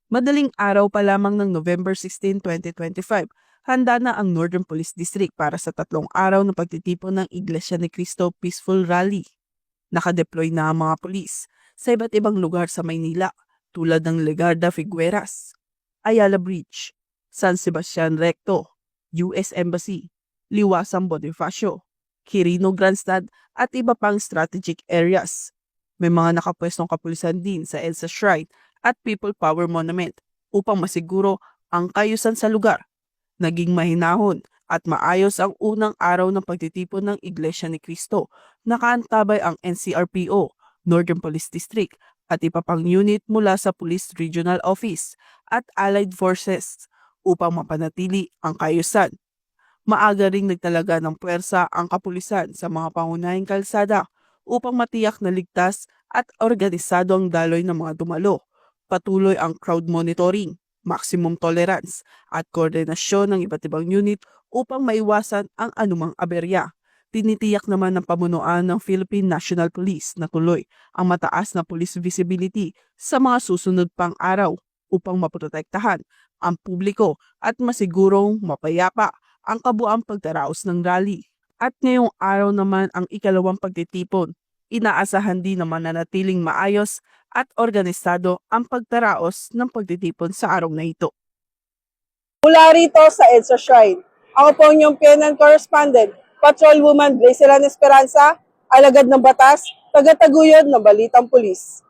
Madaling araw pa lamang ng November 16, 2025, handa na ang Northern Police District para sa 3 araw na pagtitipon ng Iglesia ni Cristo Peaceful Rally. Nakadeploy na ang mga pulis sa iba't ibang lugar sa Maynila tulad ng Legarda Figueras, Ayala Bridge, San Sebastian Recto, US Embassy, Liwasang Bonifacio, Quirino Grandstand at iba pang strategic areas. May mga nakapwestong kapulisan din sa EDSA Shrine at People Power Monument upang masiguro ang kaayusan sa lugar. Naging mahinahon at maayos ang unang araw ng pagtitipon ng Iglesia ni Cristo. Nakaantabay ang NCRPO, Northern Police District at iba pang unit mula sa Police Regional Office at Allied Forces upang mapanatili ang kaayusan. Maaga ring nagtalaga ng puwersa ang kapulisan sa mga pangunahing kalsada upang matiyak na ligtas at organisado ang daloy ng mga dumalo. Patuloy ang crowd monitoring, maximum tolerance at koordinasyon ng iba't ibang unit upang maiwasan ang anumang aberya. Tinitiyak naman ng pamunuan ng Philippine National Police na tuloy ang mataas na police visibility sa mga susunod pang araw upang maprotektahan ang publiko at masigurong mapayapa ang kabuang pagdaraos ng rally. At ngayong araw naman ang ikalawang pagtitipon, inaasahan din na mananatiling maayos at organisado ang pagdaraos ng pagtitipon sa araw na ito. Mula rito sa EDSA Shrine, ako po inyong PNN correspondent, Patrolwoman Blazelan Esperanza, alagad ng batas, taga-taguyod ng Balitang Pulis.